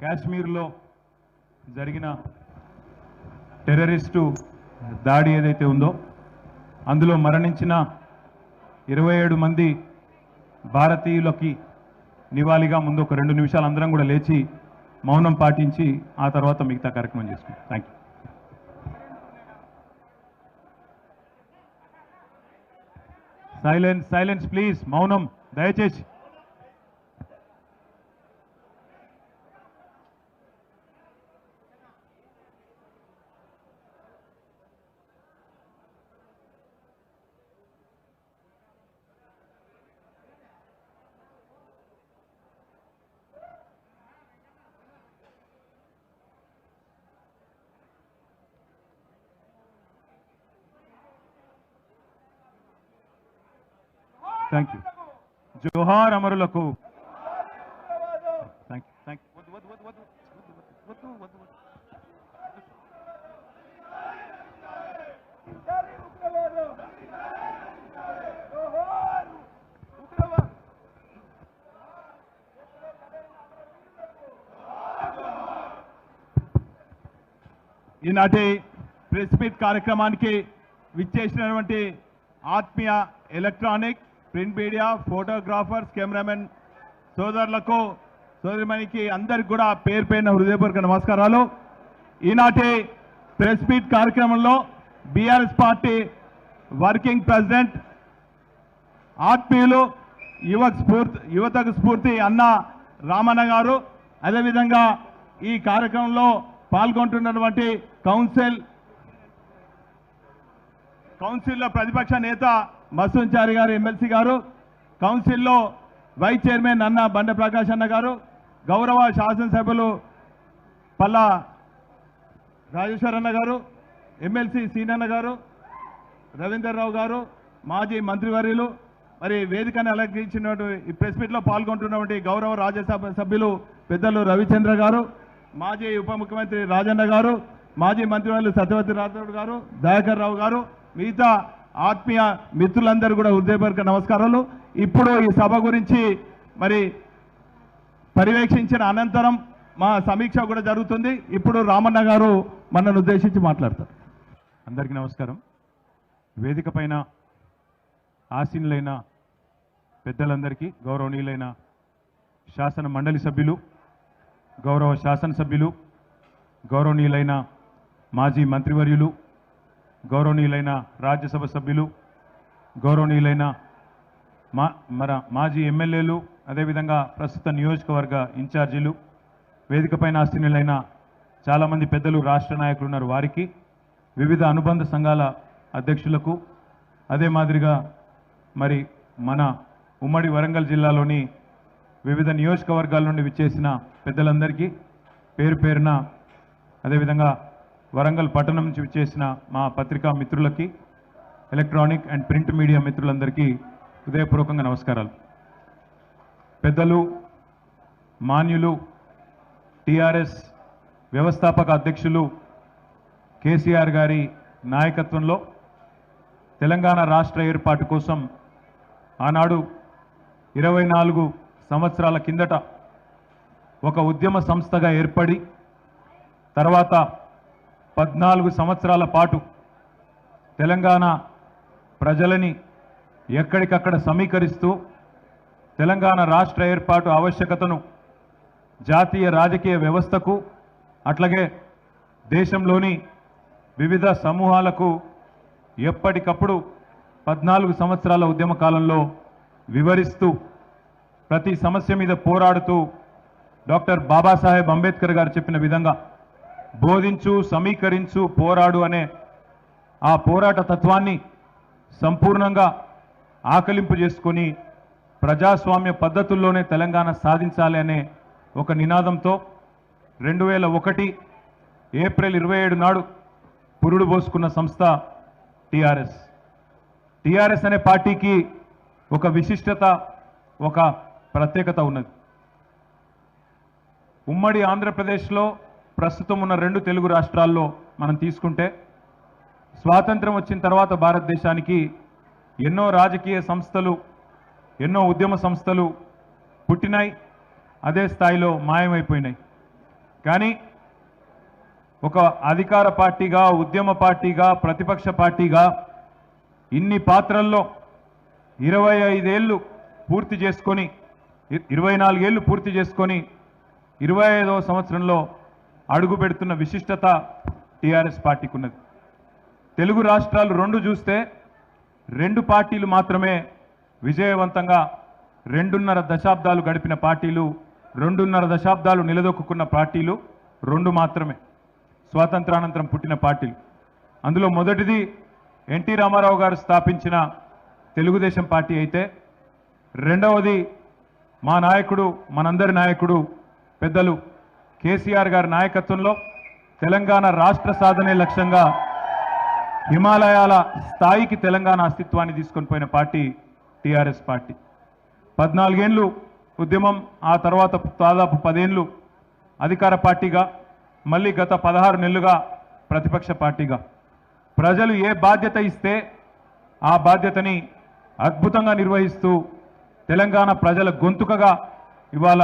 కాశ్మీర్లో జరిగిన టెర్రరిస్టు దాడి ఏదైతే ఉందో అందులో మరణించిన 27 మంది భారతీయులకి నివాళిగా ముందు ఒక 2 నిమిషాలు అందరం కూడా లేచి మౌనం పాటించి ఆ తర్వాత మిగతా కార్యక్రమం చేసుకుంటాం. Thank you. Silence silence please, మౌనం దయచేసి. Thank you. జోహార్ అమరులకు. Thank you thank you. ఈనాటి ప్రెస్ మీట్ కార్యక్రమానికి విచ్చేసినటువంటి ఆత్మీయ electronic, print media, photographers, cameramen సోదరులకు, సోదరిమణికి అందరికి కూడా పేరు పేరున హృదయపూర్వక నమస్కారాలు. ఈనాటి ప్రెస్ మీట్ కార్యక్రమంలో బీఆర్ఎస్ పార్టీ వర్కింగ్ ప్రెసిడెంట్, ఆత్మీయులు, యువతకు స్ఫూర్తి అన్న రామన్న గారు, అదేవిధంగా ఈ కార్యక్రమంలో పాల్గొంటున్నటువంటి కౌన్సిల్లో ప్రతిపక్ష నేత మసూంచారి గారు, ఎమ్మెల్సీ గారు, కౌన్సిల్లో వైస్ చైర్మన్ అన్న బండ ప్రకాష్ అన్న గారు, గౌరవ శాసనసభ్యులు పల్లా రాజేశ్వర్ అన్న గారు, ఎమ్మెల్సీ సీనన్న గారు, రవీందర్రావు గారు, మాజీ మంత్రివర్యులు, మరి వేదికను అలంకరించినటువంటి ఈ ప్రెస్ మీట్లో పాల్గొంటున్నటువంటి గౌరవ రాజ్యసభ సభ్యులు పెద్దలు రవిచంద్ర గారు, మాజీ ఉప ముఖ్యమంత్రి రాజన్న గారు, మాజీ మంత్రివర్యులు సత్యవతి రాథోడ్ గారు, దయాకర్ రావు గారు, మిగతా ఆత్మీయ మిత్రులందరూ కూడా హృదయపూర్వక నమస్కారాలు. ఇప్పుడు ఈ సభ గురించి మరి పర్యవేక్షించిన అనంతరం మా సమీక్ష కూడా జరుగుతుంది. ఇప్పుడు రామన్న గారు మనను ఉద్దేశించి మాట్లాడతారు. అందరికీ నమస్కారం. వేదిక పైన ఆసీనులైన పెద్దలందరికీ, గౌరవనీయులైన శాసన మండలి సభ్యులు, గౌరవ శాసనసభ్యులు, గౌరవనీయులైన మాజీ మంత్రివర్యులు, గౌరవనీయులైన రాజ్యసభ సభ్యులు, గౌరవనీయులైన మాజీ ఎమ్మెల్యేలు, అదేవిధంగా ప్రస్తుత నియోజకవర్గ ఇన్ఛార్జీలు, వేదికపైన ఆసీనులైన చాలామంది పెద్దలు, రాష్ట్ర నాయకులు ఉన్నారు, వారికి, వివిధ అనుబంధ సంఘాల అధ్యక్షులకు, అదే మాదిరిగా మరి మన ఉమ్మడి వరంగల్ జిల్లాలోని వివిధ నియోజకవర్గాల నుండి విచ్చేసిన పెద్దలందరికీ పేరు పేరున, అదేవిధంగా వరంగల్ పట్టణం నుంచి విచ్చేసిన మా పత్రికా మిత్రులకి, ఎలక్ట్రానిక్ అండ్ ప్రింట్ మీడియా మిత్రులందరికీ హృదయపూర్వకంగా నమస్కారాలు. పెద్దలు, మాన్యులు, టీఆర్ఎస్ వ్యవస్థాపక అధ్యక్షులు కేసీఆర్ గారి నాయకత్వంలో తెలంగాణ రాష్ట్ర ఏర్పాటు కోసం ఆనాడు 24 సంవత్సరాల కిందట ఒక ఉద్యమ సంస్థగా ఏర్పడి, తర్వాత 14 సంవత్సరాల పాటు తెలంగాణ ప్రజలని ఎక్కడికక్కడ సమీకరిస్తూ తెలంగాణ రాష్ట్ర ఏర్పాటు ఆవశ్యకతను జాతీయ రాజకీయ వ్యవస్థకు, అట్లాగే దేశంలోని వివిధ సమూహాలకు ఎప్పటికప్పుడు 14 సంవత్సరాల ఉద్యమ కాలంలో వివరిస్తూ, ప్రతి సమస్య మీద పోరాడుతూ డాక్టర్ బాబాసాహెబ్ అంబేద్కర్ గారు చెప్పిన విధంగా బోధించు, సమీకరించు, పోరాడు అనే ఆ పోరాట తత్వాన్ని సంపూర్ణంగా ఆకలింపు చేసుకొని ప్రజాస్వామ్య పద్ధతుల్లోనే తెలంగాణ సాధించాలి అనే ఒక నినాదంతో 2001 ఏప్రిల్ 27 నాడు పురుడు పోసుకున్న సంస్థ టీఆర్ఎస్. టీఆర్ఎస్ అనే పార్టీకి ఒక విశిష్టత, ఒక ప్రత్యేకత ఉన్నది. ఉమ్మడి ఆంధ్రప్రదేశ్లో ప్రస్తుతం ఉన్న 2 తెలుగు రాష్ట్రాల్లో మనం తీసుకుంటే, స్వాతంత్రం వచ్చిన తర్వాత భారతదేశానికి ఎన్నో రాజకీయ సంస్థలు, ఎన్నో ఉద్యమ సంస్థలు పుట్టినాయి, అదే స్థాయిలో మాయమైపోయినాయి. కానీ ఒక అధికార పార్టీగా, ఉద్యమ పార్టీగా, ప్రతిపక్ష పార్టీగా ఇన్ని పాత్రల్లో 25 ఏళ్ళు పూర్తి చేసుకొని 24 ఏళ్ళు పూర్తి చేసుకొని 25వ సంవత్సరంలో అడుగు పెడుతున్న విశిష్టత టీఆర్ఎస్ పార్టీకి ఉన్నది. తెలుగు రాష్ట్రాలు రెండు చూస్తే 2 పార్టీలు మాత్రమే విజయవంతంగా 2.5 దశాబ్దాలు గడిపిన పార్టీలు, 2.5 దశాబ్దాలు నిలదొక్కున్న పార్టీలు 2 మాత్రమే స్వాతంత్రానంతరం పుట్టిన పార్టీలు. అందులో మొదటిది ఎన్టీ రామారావు గారు స్థాపించిన తెలుగుదేశం పార్టీ అయితే, రెండవది మా నాయకుడు, మనందరి నాయకుడు పెద్దలు కేసీఆర్ గారి నాయకత్వంలో తెలంగాణ రాష్ట్ర సాధనే లక్ష్యంగా హిమాలయాల స్థాయికి తెలంగాణ అస్తిత్వాన్ని తీసుకొని పోయిన పార్టీ టీఆర్ఎస్ పార్టీ. 14 ఏళ్ళు ఉద్యమం, ఆ తర్వాత దాదాపు 10 ఏళ్ళు అధికార పార్టీగా, మళ్ళీ గత 16 నెలలుగా ప్రతిపక్ష పార్టీగా ప్రజలు ఏ బాధ్యత ఇస్తే ఆ బాధ్యతని అద్భుతంగా నిర్వహిస్తూ తెలంగాణ ప్రజల గొంతుకగా ఇవాళ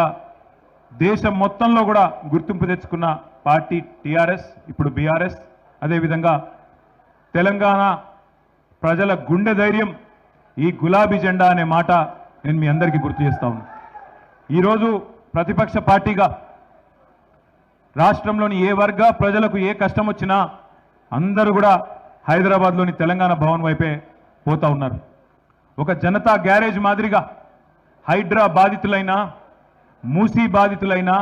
దేశం మొత్తంలో కూడా గుర్తింపు తెచ్చుకున్న పార్టీ టీఆర్ఎస్, ఇప్పుడు బీఆర్ఎస్. అదేవిధంగా తెలంగాణ ప్రజల గుండె ధైర్యం ఈ గులాబీ జెండా అనే మాట నేను మీ అందరికీ గుర్తు చేస్తా ఉన్నాను. ఈరోజు ప్రతిపక్ష పార్టీగా రాష్ట్రంలోని ఏ వర్గ ప్రజలకు ఏ కష్టం వచ్చినా అందరూ కూడా హైదరాబాద్లోని తెలంగాణ భవన్ వైపే పోతా ఉన్నారు. ఒక జనతా గ్యారేజ్ మాదిరిగా హైడ్రా బాధితులైనా, మూసీ బాధితులైనా,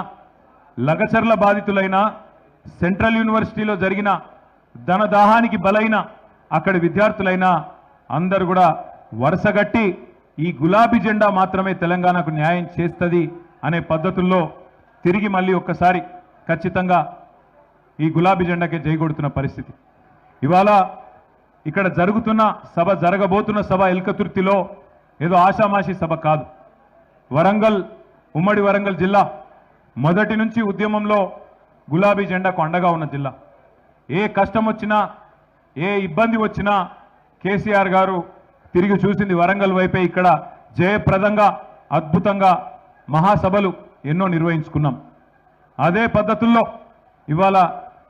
లగచర్ల బాధితులైనా, సెంట్రల్ యూనివర్సిటీలో జరిగిన ధనదాహానికి బలైన అక్కడి విద్యార్థులైనా అందరూ కూడా వరుసగట్టి ఈ గులాబీ జెండా మాత్రమే తెలంగాణకు న్యాయం చేస్తుంది అనే పద్ధతుల్లో తిరిగి మళ్ళీ ఒక్కసారి ఖచ్చితంగా ఈ గులాబీ జెండాకే జైగొడుతున్న పరిస్థితి. ఇవాళ ఇక్కడ జరుగుతున్న సభ, జరగబోతున్న సభ ఎల్కతుర్తిలో ఏదో ఆషామాషి సభ కాదు. వరంగల్, ఉమ్మడి వరంగల్ జిల్లా మొదటి నుంచి ఉద్యమంలో గులాబీ జెండాకు అండగా ఉన్న జిల్లా. ఏ కష్టం వచ్చినా, ఏ ఇబ్బంది వచ్చినా కేసీఆర్ గారు తిరిగి చూసింది వరంగల్ వైపే. ఇక్కడ జయప్రదంగా, అద్భుతంగా మహాసభలు ఎన్నో నిర్వహించుకున్నాం. అదే పద్ధతుల్లో ఇవాళ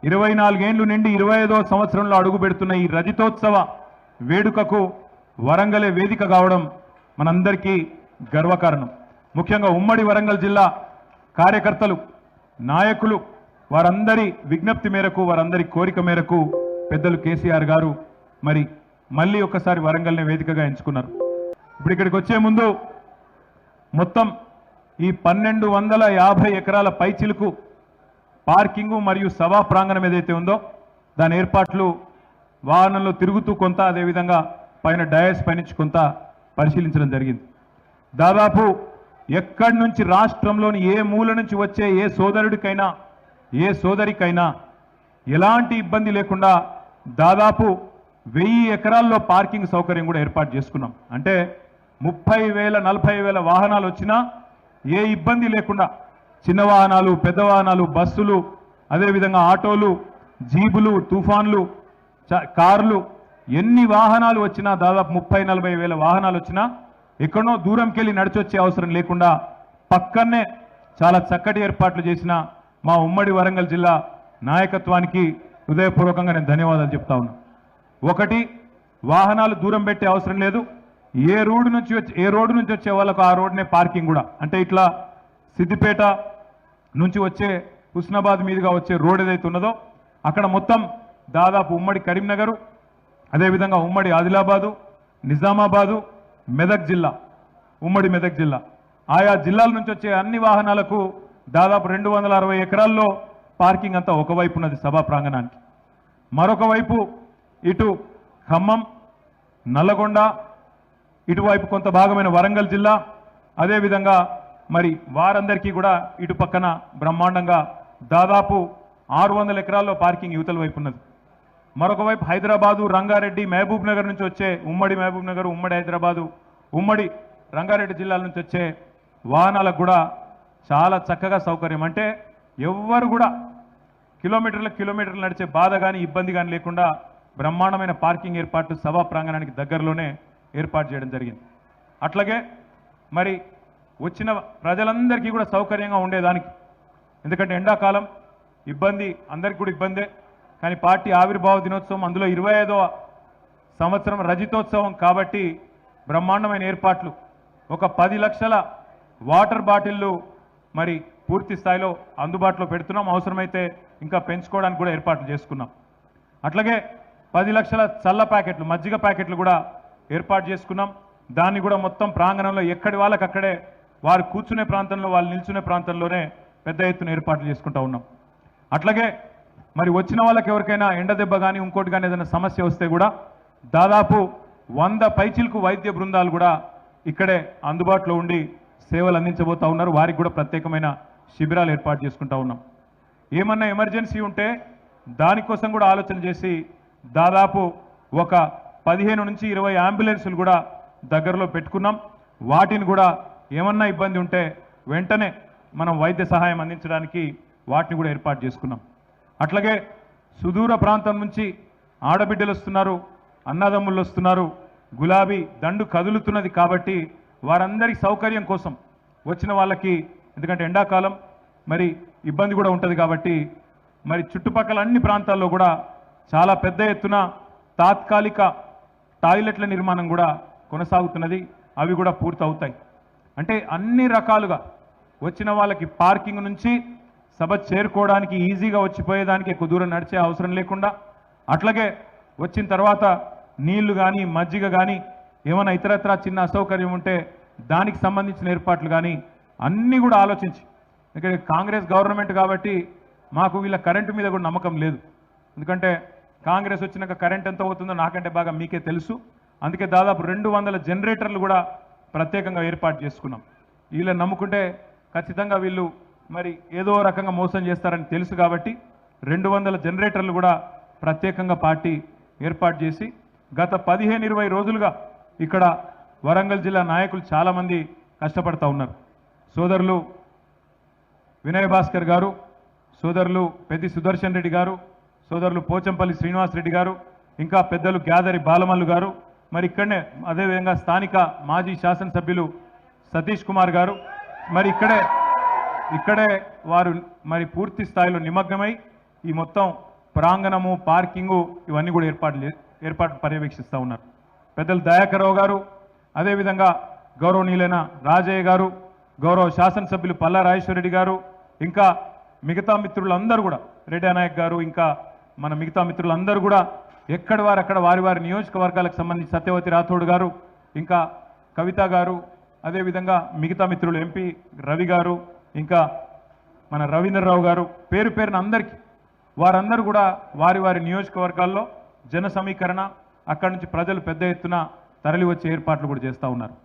24 ఏళ్లు నిండి 25వ సంవత్సరంలో అడుగు పెడుతున్న ఈ రజతోత్సవ వేడుకకు వరంగలే వేదిక కావడం మనందరికీ గర్వకారణం. ముఖ్యంగా ఉమ్మడి వరంగల్ జిల్లా కార్యకర్తలు, నాయకులు, వారందరి విజ్ఞప్తి మేరకు, వారందరి కోరిక మేరకు పెద్దలు కేసీఆర్ గారు మరి మళ్ళీ ఒక్కసారి వరంగల్ని వేదికగా ఎంచుకున్నారు. ఇప్పుడు ఇక్కడికి వచ్చే ముందు మొత్తం ఈ 1250 ఎకరాల పైచిలుకు పార్కింగు మరియు సభా ప్రాంగణం ఏదైతే ఉందో దాని ఏర్పాట్లు వాహనంలో తిరుగుతూ కొంత, అదేవిధంగా పైన డయస్ పైనుంచి కొంత పరిశీలించడం జరిగింది. దాదాపు ఎక్కడి నుంచి రాష్ట్రంలోని ఏ మూల నుంచి వచ్చే ఏ సోదరుడికైనా, ఏ సోదరికైనా ఎలాంటి ఇబ్బంది లేకుండా దాదాపు 1000 ఎకరాల్లో పార్కింగ్ సౌకర్యం కూడా ఏర్పాటు చేసుకున్నాం. అంటే 30,000, 40,000 వాహనాలు వచ్చినా ఏ ఇబ్బంది లేకుండా చిన్న వాహనాలు, పెద్ద వాహనాలు, బస్సులు, అదేవిధంగా ఆటోలు, జీబులు, తుఫాన్లు, కార్లు, ఎన్ని వాహనాలు వచ్చినా దాదాపు 30,000, 40,000 వాహనాలు వచ్చినా ఎక్కడో దూరంకి వెళ్ళి నడిచొచ్చే అవసరం లేకుండా పక్కనే చాలా చక్కటి ఏర్పాట్లు చేసిన మా ఉమ్మడి వరంగల్ జిల్లా నాయకత్వానికి హృదయపూర్వకంగా నేను ధన్యవాదాలు చెప్తా ఉన్నా. ఒకటి, వాహనాలు దూరం పెట్టే అవసరం లేదు. ఏ రోడ్డు నుంచి వచ్చే వాళ్ళకు ఆ రోడ్నే పార్కింగ్ కూడా. అంటే ఇట్లా సిద్దిపేట నుంచి వచ్చే హుస్నాబాద్ మీదుగా వచ్చే రోడ్ ఏదైతే ఉన్నదో అక్కడ మొత్తం దాదాపు ఉమ్మడి కరీంనగరు, అదేవిధంగా ఉమ్మడి ఆదిలాబాదు, నిజామాబాదు, మెదక్ జిల్లా, ఉమ్మడి మెదక్ జిల్లా, ఆయా జిల్లాల నుంచి వచ్చే అన్ని వాహనాలకు దాదాపు 260 ఎకరాల్లో పార్కింగ్ అంతా ఒకవైపు ఉన్నది సభా ప్రాంగణానికి. మరొక వైపు ఇటు ఖమ్మం, నల్లగొండ, ఇటువైపు కొంత భాగమైన వరంగల్ జిల్లా, అదేవిధంగా మరి వారందరికీ కూడా ఇటు పక్కన బ్రహ్మాండంగా దాదాపు 600 ఎకరాల్లో పార్కింగ్ యువతల వైపు ఉన్నది. మరొక వైపు హైదరాబాదు, రంగారెడ్డి, మహబూబ్ నగర్ నుంచి వచ్చే ఉమ్మడి మహబూబ్ నగర్, ఉమ్మడి హైదరాబాదు, ఉమ్మడి రంగారెడ్డి జిల్లాల నుంచి వచ్చే వాహనాలకు కూడా చాలా చక్కగా సౌకర్యం. అంటే ఎవ్వరు కూడా కిలోమీటర్లు నడిచే బాధ కానీ ఇబ్బంది కానీ లేకుండా బ్రహ్మాండమైన పార్కింగ్ ఏర్పాటు సభా ప్రాంగణానికి దగ్గరలోనే ఏర్పాటు చేయడం జరిగింది. అట్లాగే మరి వచ్చిన ప్రజలందరికీ కూడా సౌకర్యంగా ఉండేదానికి, ఎందుకంటే ఎండాకాలం ఇబ్బంది అందరికి కూడా ఇబ్బందే. కానీ పార్టీ ఆవిర్భావ దినోత్సవం అందులో 25వ సంవత్సరం రజతోత్సవం కాబట్టి బ్రహ్మాండమైన ఏర్పాట్లు. ఒక 10 లక్షల వాటర్ బాటిళ్ళు మరి పూర్తి స్థాయిలో అందుబాటులో పెడుతున్నాం. అవసరమైతే ఇంకా పెంచుకోవడానికి కూడా ఏర్పాట్లు చేసుకున్నాం. అట్లాగే 10 లక్షల చల్ల ప్యాకెట్లు మజ్జిగ ప్యాకెట్లు కూడా ఏర్పాటు చేసుకున్నాం. దాన్ని కూడా మొత్తం ప్రాంగణంలో ఎక్కడి వాళ్ళకి అక్కడే వారు కూర్చునే ప్రాంతంలో వాళ్ళు నిల్చునే ప్రాంతంలోనే పెద్ద ఎత్తున ఏర్పాట్లు చేసుకుంటా ఉన్నాం. అట్లాగే మరి వచ్చిన వాళ్ళకి ఎవరికైనా ఎండ దెబ్బ కానీ ఇంకోటి కానీ ఏదైనా సమస్య వస్తే కూడా దాదాపు 100 పైచిలకు వైద్య బృందాలు కూడా ఇక్కడే అందుబాటులో ఉండి సేవలు అందించబోతా ఉన్నారు. వారికి కూడా ప్రత్యేకమైన శిబిరాలు ఏర్పాటు చేసుకుంటా ఉన్నాం. ఏమన్నా ఎమర్జెన్సీ ఉంటే దానికోసం కూడా ఆలోచన చేసి దాదాపు ఒక 15 నుంచి 20 అంబులెన్సులు కూడా దగ్గరలో పెట్టుకున్నాం. వాటిని కూడా ఏమన్నా ఇబ్బంది ఉంటే వెంటనే మనం వైద్య సహాయం అందించడానికి వాటిని కూడా ఏర్పాటు చేసుకున్నాం. అట్లాగే సుదూర ప్రాంతం నుంచి ఆడబిడ్డలు వస్తున్నారు, అన్నదమ్ముళ్ళు వస్తున్నారు, గులాబీ దండు కదులుతున్నది కాబట్టి వారందరి సౌకర్యం కోసం వచ్చిన వాళ్ళకి, ఎందుకంటే ఎండాకాలం మరి ఇబ్బంది కూడా ఉంటుంది కాబట్టి మరి చుట్టుపక్కల అన్ని ప్రాంతాల్లో కూడా చాలా పెద్ద ఎత్తున తాత్కాలిక టాయిలెట్ల నిర్మాణం కూడా కొనసాగుతున్నది. అవి కూడా పూర్తి అవుతాయి. అంటే అన్ని రకాలుగా వచ్చిన వాళ్ళకి పార్కింగ్ నుంచి సభ చేరుకోవడానికి ఈజీగా వచ్చిపోయేదానికి ఎక్కువ దూరం నడిచే అవసరం లేకుండా, అట్లాగే వచ్చిన తర్వాత నీళ్లు కానీ మజ్జిగ కానీ ఏమైనా ఇతరత్రా చిన్న అసౌకర్యం ఉంటే దానికి సంబంధించిన ఏర్పాట్లు కానీ అన్నీ కూడా ఆలోచించి, ఇక్కడ కాంగ్రెస్ గవర్నమెంట్ కాబట్టి మాకు వీళ్ళ కరెంటు మీద కూడా నమ్మకం లేదు. ఎందుకంటే కాంగ్రెస్ వచ్చినాక కరెంట్ ఎంత అవుతుందో నాకంటే బాగా మీకే తెలుసు. అందుకే దాదాపు 200 జనరేటర్లు కూడా ప్రత్యేకంగా ఏర్పాటు చేసుకున్నాం. వీళ్ళని నమ్ముకుంటే ఖచ్చితంగా వీళ్ళు మరి ఏదో రకంగా మోసం చేస్తారని తెలుసు కాబట్టి 200 జనరేటర్లు కూడా ప్రత్యేకంగా పార్టీ ఏర్పాటు చేసి గత 15-20 రోజులుగా ఇక్కడ వరంగల్ జిల్లా నాయకులు చాలామంది కష్టపడతా ఉన్నారు. సోదరులు వినయ్ భాస్కర్ గారు, సోదరులు పెద్ది సుదర్శన్ రెడ్డి గారు, సోదరులు పోచంపల్లి శ్రీనివాస్ రెడ్డి గారు, ఇంకా పెద్దలు గ్యాదరి బాలమల్లు గారు, మరి ఇక్కడనే అదేవిధంగా స్థానిక మాజీ శాసనసభ్యులు సతీష్ కుమార్ గారు మరి ఇక్కడే వారు మరి పూర్తి స్థాయిలో నిమగ్నమై ఈ మొత్తం ప్రాంగణము పార్కింగు ఇవన్నీ కూడా ఏర్పాటు పర్యవేక్షిస్తూ ఉన్నారు. పెద్దలు దయాకర్రావు గారు, అదేవిధంగా గౌరవనీయులైన రాజయ్య గారు, గౌరవ శాసనసభ్యులు పల్లా రాజేశ్వరరెడ్డి గారు, ఇంకా మిగతా మిత్రులందరూ కూడా రెడ్డి నాయక్ గారు, ఇంకా మన మిగతా మిత్రులందరూ కూడా ఎక్కడి వారు అక్కడ వారి వారి నియోజకవర్గాలకు సంబంధించి సత్యవతి రాథోడ్ గారు, ఇంకా కవిత గారు, అదేవిధంగా మిగతా మిత్రులు ఎంపీ రవి గారు, ఇంకా మన రవీంద్రరావు గారు, పేరు పేరున అందరికీ వారందరూ కూడా వారి వారి నియోజకవర్గాల్లో జన సమీకరణ, అక్కడి నుంచి ప్రజలు పెద్ద ఎత్తున తరలి వచ్చే ఏర్పాట్లు కూడా చేస్తూ ఉన్నారు.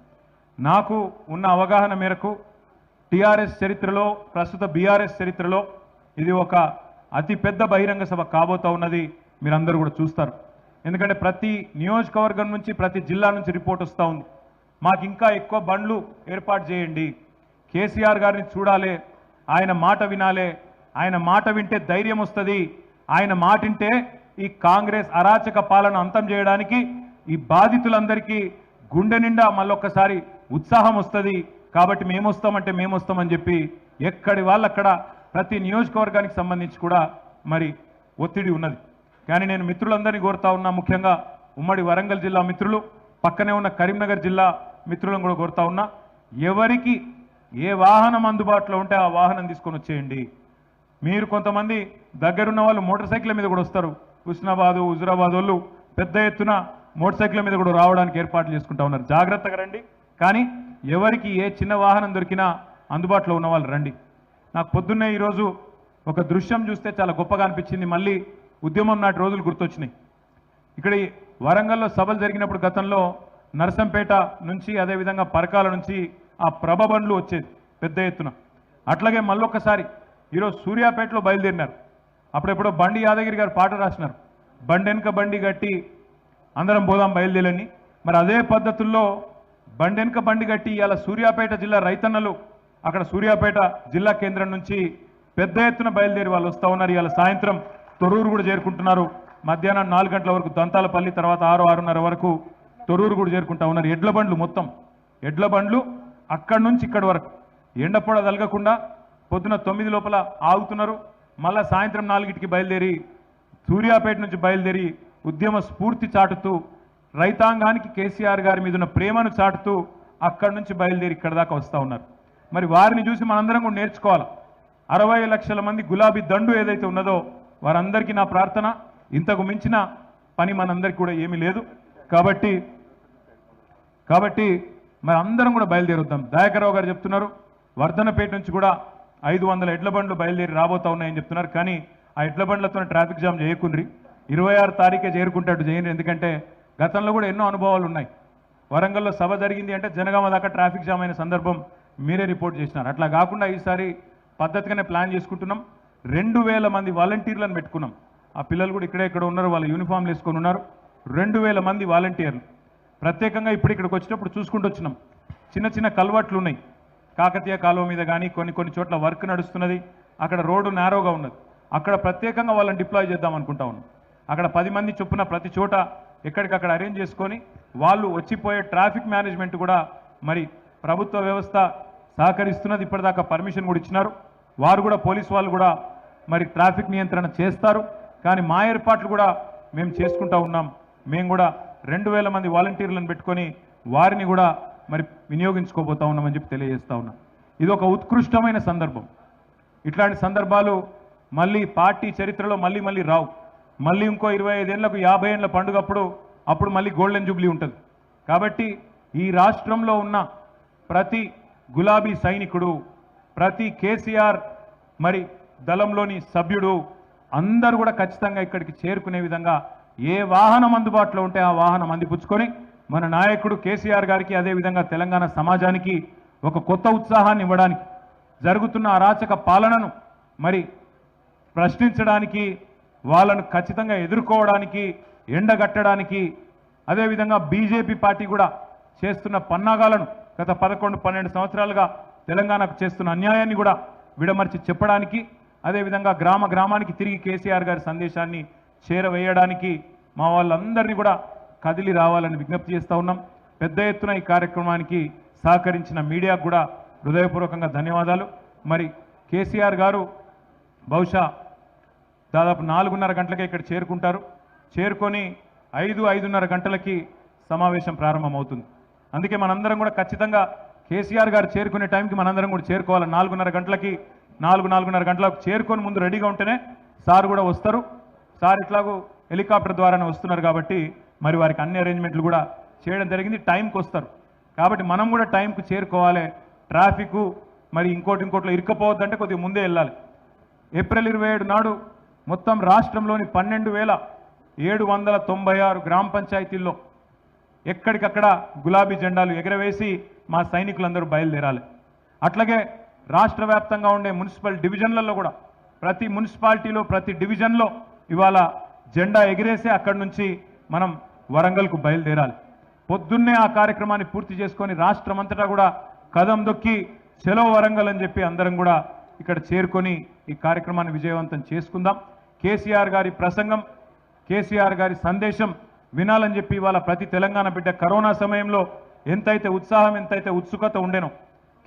నాకు ఉన్న అవగాహన మేరకు టీఆర్ఎస్ చరిత్రలో, ప్రస్తుత బీఆర్ఎస్ చరిత్రలో ఇది ఒక అతిపెద్ద బహిరంగ సభ కాబోతా ఉన్నది. మీరందరూ కూడా చూస్తారు. ఎందుకంటే ప్రతి నియోజకవర్గం నుంచి, ప్రతి జిల్లా నుంచి రిపోర్ట్ వస్తూ ఉంది. మాకు ఇంకా ఎక్కువ బండ్లు ఏర్పాటు చేయండి, కేసీఆర్ గారిని చూడాలి, ఆయన మాట వినాలి, ఆయన మాట వింటే ధైర్యం వస్తుంది, ఆయన మాట వింటే ఈ కాంగ్రెస్ అరాచక పాలన అంతం చేయడానికి ఈ బాధితులందరికీ గుండె నిండా మళ్ళొక్కసారి ఉత్సాహం వస్తుంది. కాబట్టి మేము వస్తామని చెప్పి ఎక్కడి వాళ్ళక్కడ ప్రతి నియోజకవర్గానికి సంబంధించి కూడా మరి ఒత్తిడి ఉన్నది. కానీ నేను మిత్రులందరినీ కోరుతా ఉన్నా, ముఖ్యంగా ఉమ్మడి వరంగల్ జిల్లా మిత్రులు, పక్కనే ఉన్న కరీంనగర్ జిల్లా మిత్రులను కూడా కోరుతా ఉన్నా, ఎవరికి ఏ వాహనం అందుబాటులో ఉంటే ఆ వాహనం తీసుకొని వచ్చేయండి. మీరు కొంతమంది దగ్గరున్న వాళ్ళు మోటార్ సైకిల్ మీద కూడా వస్తారు. హుస్నాబాదు, హుజురాబాద్ వాళ్ళు పెద్ద ఎత్తున మోటార్ సైకిల్ మీద కూడా రావడానికి ఏర్పాట్లు చేసుకుంటా ఉన్నారు. జాగ్రత్తగా రండి. కానీ ఎవరికి ఏ చిన్న వాహనం దొరికినా అందుబాటులో ఉన్న వాళ్ళు రండి. నాకు పొద్దున్నే ఈరోజు ఒక దృశ్యం చూస్తే చాలా గొప్పగా అనిపించింది. మళ్ళీ ఉద్యమం నాటి రోజులు గుర్తొచ్చినాయి. ఇక్కడ వరంగల్లో సభలు జరిగినప్పుడు గతంలో నర్సంపేట నుంచి, అదేవిధంగా పరకాల నుంచి ఆ ప్రభ బండ్లు వచ్చేది పెద్ద ఎత్తున. అట్లాగే మళ్ళొక్కసారి ఈరోజు సూర్యాపేటలో బయలుదేరినారు. అప్పుడెప్పుడో బండి యాదగిరి గారు పాట రాసినారు, బండెనక బండి గట్టి అందరం పోదాం బయలుదేరని. మరి అదే పద్ధతుల్లో బండెనక బండి గట్టి ఇవాళ సూర్యాపేట జిల్లా రైతన్నలు అక్కడ సూర్యాపేట జిల్లా కేంద్రం నుంచి పెద్ద ఎత్తున బయలుదేరి వాళ్ళు వస్తూ ఉన్నారు. ఇవాళ సాయంత్రం తొర్రూరు కూడా చేరుకుంటున్నారు. మధ్యాహ్నం 4 గంటల వరకు దంతాలపల్లి, తర్వాత 6-6:30 వరకు తొర్రూరు కూడా చేరుకుంటా ఉన్నారు. ఎడ్ల బండ్లు, మొత్తం ఎడ్ల బండ్లు అక్కడి నుంచి ఇక్కడి వరకు ఎండపొడ తలగకుండా పొద్దున 9 లోపల ఆగుతున్నారు. మళ్ళా సాయంత్రం 4కి బయలుదేరి సూర్యాపేట నుంచి బయలుదేరి ఉద్యమ స్ఫూర్తి చాటుతూ రైతాంగానికి కేసీఆర్ గారి మీద ఉన్న ప్రేమను చాటుతూ అక్కడి నుంచి బయలుదేరి ఇక్కడ దాకా వస్తూ ఉన్నారు. మరి వారిని చూసి మనందరం కూడా నేర్చుకోవాలి. 60 లక్షల మంది గులాబీ దండు ఏదైతే ఉన్నదో వారందరికీ నా ప్రార్థన, ఇంతకు మించిన పని మనందరికీ కూడా ఏమీ లేదు. కాబట్టి మరి అందరం కూడా బయలుదేరుద్దాం. దయాకర్రావు గారు చెప్తున్నారు వర్ధనపేట నుంచి కూడా 500 ఎడ్ల బండ్లు బయలుదేరి రాబోతా ఉన్నాయని చెప్తున్నారు. కానీ ఆ ఎడ్ల బండ్లతో ట్రాఫిక్ జామ్ చేయకుండ్రి, 26 తారీఖే చేరుకుంటాడు చేయండి. ఎందుకంటే గతంలో కూడా ఎన్నో అనుభవాలు ఉన్నాయి. వరంగల్లో సభ జరిగింది అంటే జనగామ దాకా ట్రాఫిక్ జామ్ అయిన సందర్భం మీరే రిపోర్ట్ చేసినారు. అట్లా కాకుండా ఈసారి పద్ధతిగానే ప్లాన్ చేసుకుంటున్నాం. 2000 మంది వాలంటీర్లను పెట్టుకున్నాం. ఆ పిల్లలు కూడా ఇక్కడ ఉన్నారు, వాళ్ళ యూనిఫామ్లు వేసుకొని ఉన్నారు. 2000 మంది వాలంటీర్లు ప్రత్యేకంగా ఇప్పుడు ఇక్కడికి వచ్చినప్పుడు చూసుకుంటూ వచ్చినాం. చిన్న చిన్న కల్వర్ట్లు ఉన్నాయి, కాకతీయ కాలువ మీద కానీ కొన్ని చోట్ల వర్క్ నడుస్తున్నది. అక్కడ రోడ్డు నేరోగా ఉన్నది. అక్కడ ప్రత్యేకంగా వాళ్ళని డిప్లాయ్ చేద్దాం అనుకుంటా ఉన్నాం. అక్కడ 10 మంది చొప్పున ప్రతి చోట ఎక్కడికక్కడ అరేంజ్ చేసుకొని వాళ్ళు వచ్చిపోయే ట్రాఫిక్ మేనేజ్మెంట్ కూడా మరి ప్రభుత్వ వ్యవస్థ సహకరిస్తున్నది. ఇప్పటిదాకా పర్మిషన్ కూడా ఇచ్చినారు. వారు కూడా పోలీసు వాళ్ళు కూడా మరి ట్రాఫిక్ నియంత్రణ చేస్తారు. కానీ మా ఏర్పాట్లు కూడా మేము చేసుకుంటా ఉన్నాం. మేము కూడా 2000 మంది వాలంటీర్లను పెట్టుకొని వారిని కూడా మరి వినియోగించుకోబోతా ఉన్నామని చెప్పి తెలియజేస్తా ఉన్నాం. ఇది ఒక ఉత్కృష్టమైన సందర్భం. ఇట్లాంటి సందర్భాలు మళ్ళీ పార్టీ చరిత్రలో మళ్ళీ రావు. మళ్ళీ ఇంకో 25 ఏళ్లకు 50 ఏళ్ల పండుగ అప్పుడు మళ్ళీ గోల్డెన్ జూబ్లీ ఉంటుంది. కాబట్టి ఈ రాష్ట్రంలో ఉన్న ప్రతి గులాబీ సైనికుడు, ప్రతి కేసీఆర్ మరి దళంలోని సభ్యుడు అందరూ కూడా ఖచ్చితంగా ఇక్కడికి చేరుకునే విధంగా ఏ వాహనం అందుబాటులో ఉంటే ఆ వాహనం అందిపుచ్చుకొని మన నాయకుడు కేసీఆర్ గారికి అదేవిధంగా తెలంగాణ సమాజానికి ఒక కొత్త ఉత్సాహాన్ని ఇవ్వడానికి, జరుగుతున్న అరాచక పాలనను మరి ప్రశ్నించడానికి, వాళ్ళను ఖచ్చితంగా ఎదుర్కోవడానికి, ఎండగట్టడానికి, అదేవిధంగా బీజేపీ పార్టీ కూడా చేస్తున్న పన్నాగాలను గత 11-12 సంవత్సరాలుగా తెలంగాణకు చేస్తున్న అన్యాయాన్ని కూడా విడమర్చి చెప్పడానికి, అదేవిధంగా గ్రామానికి తిరిగి కేసీఆర్ గారి సందేశాన్ని చేరవేయడానికి మా వాళ్ళందరినీ కూడా కదిలి రావాలని విజ్ఞప్తి చేస్తూ ఉన్నాం. పెద్ద ఎత్తున ఈ కార్యక్రమానికి సహకరించిన మీడియాకు కూడా హృదయపూర్వకంగా ధన్యవాదాలు. మరి కేసీఆర్ గారు బహుశా దాదాపు 4:30 గంటలకే ఇక్కడ చేరుకుంటారు. చేరుకొని 5-5:30 గంటలకి సమావేశం ప్రారంభమవుతుంది. అందుకే మనందరం కూడా ఖచ్చితంగా కేసీఆర్ గారు చేరుకునే టైంకి మనందరం కూడా చేరుకోవాలి. 4:30 గంటలకి 4-4:30 గంటలకు చేరుకొని ముందు రెడీగా ఉంటేనే సార్ కూడా వస్తారు. సార్ ఇట్లాగూ హెలికాప్టర్ ద్వారానే వస్తున్నారు కాబట్టి మరి వారికి అన్ని అరేంజ్మెంట్లు కూడా చేయడం జరిగింది. టైంకి వస్తారు కాబట్టి మనం కూడా టైంకు చేరుకోవాలి. ట్రాఫిక్ మరి ఇంకోట్లో ఇరుక్కపోవద్దంటే కొద్దిగా ముందే వెళ్ళాలి. ఏప్రిల్ 27 నాడు మొత్తం రాష్ట్రంలోని 12,796 గ్రామ పంచాయతీల్లో ఎక్కడికక్కడ గులాబీ జెండాలు ఎగరవేసి మా సైనికులందరూ బయలుదేరాలి. అట్లాగే రాష్ట్ర వ్యాప్తంగా ఉండే మున్సిపల్ డివిజన్లలో కూడా ప్రతి మున్సిపాలిటీలో ప్రతి డివిజన్లో ఇవాళ జెండా ఎగిరేసి అక్కడి నుంచి మనం వరంగల్కు బయలుదేరాలి. పొద్దున్నే ఆ కార్యక్రమాన్ని పూర్తి చేసుకొని రాష్ట్రమంతటా కూడా కదం దొక్కి చెలో వరంగల్ అని చెప్పి అందరం కూడా ఇక్కడ చేరుకొని ఈ కార్యక్రమాన్ని విజయవంతం చేసుకుందాం. కేసీఆర్ గారి ప్రసంగం, కేసీఆర్ గారి సందేశం వినాలని చెప్పి ఇవాళ ప్రతి తెలంగాణ బిడ్డ కరోనా సమయంలో ఎంతైతే ఉత్సాహం, ఎంతైతే ఉత్సుకత ఉండేనో,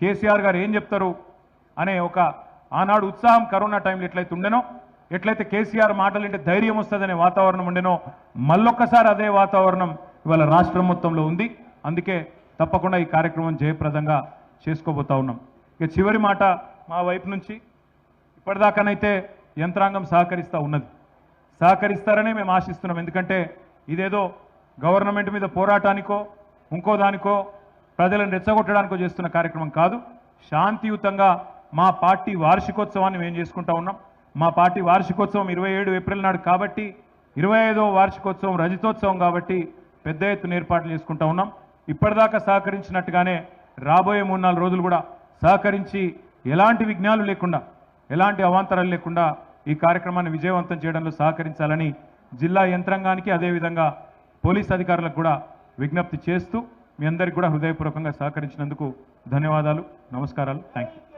కేసీఆర్ గారు ఏం చెప్తారు అనే ఒక ఆనాడు ఉత్సాహం కరోనా టైంలో ఎట్లయితే ఉండేనో, ఎట్లయితే కేసీఆర్ మాటలు అంటే ధైర్యం వస్తుందనే వాతావరణం ఉండేనో, మళ్ళొక్కసారి అదే వాతావరణం ఇవాళ రాష్ట్రం మొత్తంలో ఉంది. అందుకే తప్పకుండా ఈ కార్యక్రమం జయప్రదంగా చేసుకోబోతా ఉన్నాం. ఇక చివరి మాట మా వైపు నుంచి, ఇప్పటిదాకానైతే యంత్రాంగం సహకరిస్తూ ఉన్నది, సహకరిస్తారనే మేము ఆశిస్తున్నాం. ఎందుకంటే ఇదేదో గవర్నమెంట్ మీద పోరాటానికో ఇంకో దానికో ప్రజలను రెచ్చగొట్టడానికో చేస్తున్న కార్యక్రమం కాదు. శాంతియుతంగా మా పార్టీ వార్షికోత్సవాన్ని మేము చేసుకుంటా ఉన్నాం. మా పార్టీ వార్షికోత్సవం 27 ఏప్రిల్ నాడు కాబట్టి 25వ వార్షికోత్సవం రజతోత్సవం కాబట్టి పెద్ద ఎత్తున ఏర్పాట్లు చేసుకుంటా ఉన్నాం. ఇప్పటిదాకా సహకరించినట్టుగానే రాబోయే 3-4 రోజులు కూడా సహకరించి ఎలాంటి విఘ్నాలు లేకుండా, ఎలాంటి అవాంతరాలు లేకుండా ఈ కార్యక్రమాన్ని విజయవంతం చేయడంలో సహకరించాలని జిల్లా యంత్రాంగానికి అదేవిధంగా పోలీస్ అధికారులకు కూడా విజ్ఞప్తి చేస్తూ మీ అందరికీ కూడా హృదయపూర్వకంగా సహకరించినందుకు ధన్యవాదాలు, నమస్కారాలు. Thank you.